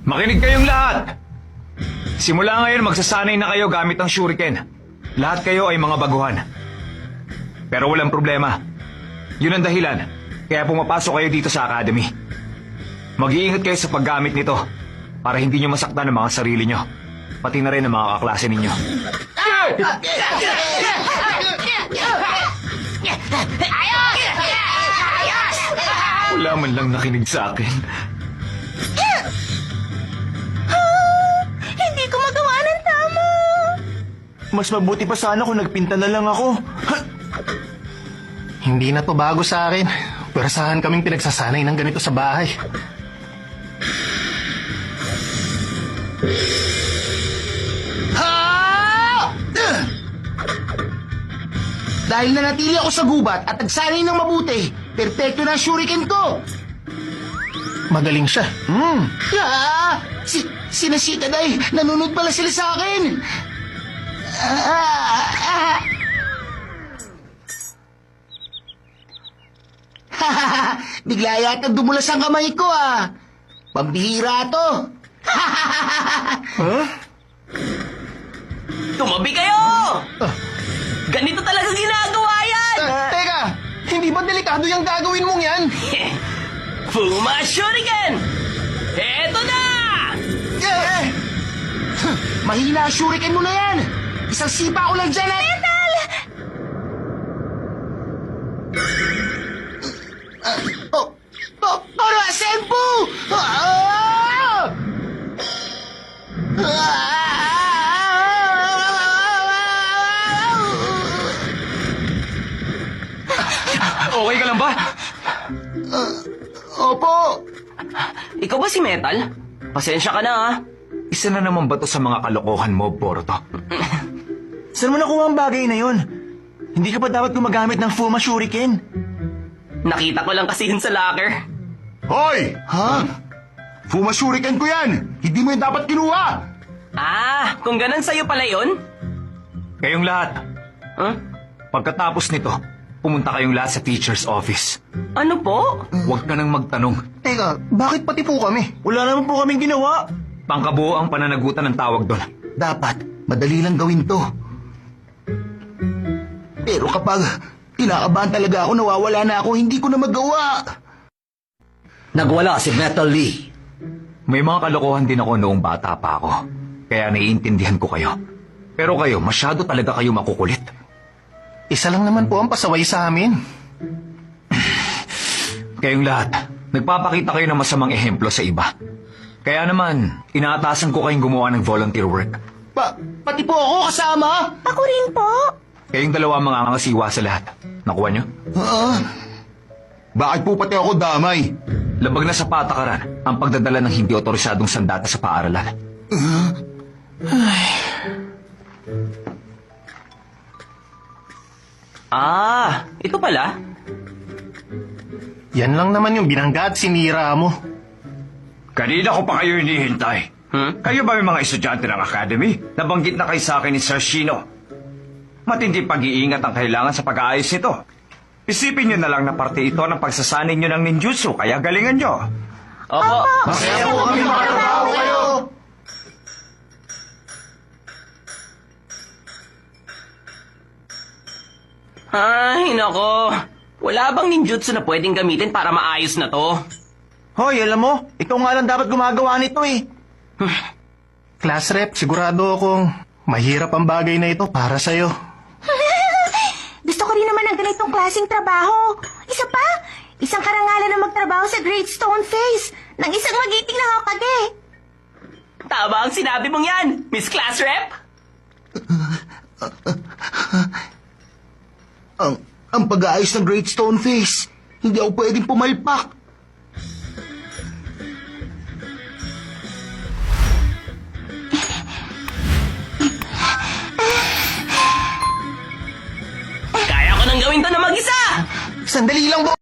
Makinig kayong lahat! Simula ngayon, magsasanay na kayo gamit ang shuriken. Lahat kayo ay mga baguhan. Pero walang problema. Yun ang dahilan. Kaya pumapasok kayo dito sa academy. Mag-iingat kayo sa paggamit nito para hindi nyo masaktan ang mga sarili nyo. Pati na rin ang mga kaklase ninyo. Wala man lang nakinig sa akin. Hindi ko magawa ng tama. Mas mabuti pa sana kung nagpinta na lang ako. Hindi na to bago sa akin. Pero saan kaming pinagsasanay ng ganito sa bahay? Dahil nanatili ako sa gubat at nagsanay ng mabuti, perpekto na ang shuriken ko. Magaling siya. Sinasita day, nanunod pala sila sa akin. Bigla yata dumulas ang kamay ko ah. Pambihira to. Tumabi kayo! Ganito talaga ginagawa yan! Teka, hindi ba delikado yung gagawin mong yan? Fuma Shuriken! Eto na! Mahina ang shuriken mo na yan. Isang sipa ko lang dyan at... Ano, Senpu! Okay ka lang ba? Opo. Ikaw ba si Metal? Pasensya ka na ha. Isa na naman ba to sa mga kalokohan mo, Boruto? Saan mo nakuha ang bagay na yun? Hindi ka pa dapat gumagamit ng Fuma Shuriken. Nakita ko lang kasi yun sa locker. Hoy! Ha? Fuma shuriken ko yan! Hindi mo yung dapat kinuha! Kung ganun sa'yo pala yun? Kayong lahat, Huh? pagkatapos nito, pumunta kayong lahat sa teacher's office. Ano po? Huwag ka nang magtanong. Teka, bakit pati po kami? Wala naman po kaming ginawa. Pangkabuo ang pananagutan ng tawag doon. Dapat, madali lang gawin to. Pero kapag kinakabahan talaga ako, nawawala na ako, hindi ko na magawa. Nagwala si Metal Lee. May mga kalokohan din ako noong bata pa ako. Kaya naiintindihan ko kayo. Pero kayo, masyado talaga kayo makukulit. Isa lang naman po ang pasaway sa amin. Kayong lahat, nagpapakita kayo ng masamang ehemplo sa iba. Kaya naman, inaatasan ko kayong gumawa ng volunteer work. Pati po ako kasama? Ako rin po. Kayong dalawa mga angasiwa sa lahat. Nakuha nyo? Bakit po pati ako damay? Labag na sa patakaran ang pagdadala ng hindi otorisadong sandata sa paaralan. Ito pala. Yan lang naman yung binangga at sinira mo. Kanina ko pa kayo hinihintay. Kayo ba may mga estudyante ng academy? Nabanggit na kay sa akin ni Sir Shino. Matindi pag-iingat ang kailangan sa pag-aayos nito. Isipin nyo na lang na parte ito ng pagsasanay nyo ng ninjutsu, kaya galingan nyo. Opo. Masaya po kami makatrabaho kayo. Ay, nako. Wala bang ninjutsu na pwedeng gamitin para maayos na to? Hoy, alam mo, ikaw nga lang dapat gumagawa nito eh. Class rep, sigurado akong mahirap ang bagay na ito para sa'yo. Gusto ko rin naman ng ganitong klaseng trabaho. Isa pa, isang karangalan na magtrabaho sa Great Stone Face ng isang magiting na Hokage. Tama ang sinabi mong yan, Miss Class Rep. Ang pag-aayos ng Great Stone Face, hindi ako pwedeng pumalpak. Kaya ko nang gawin to na mag-isa. Sandali lang,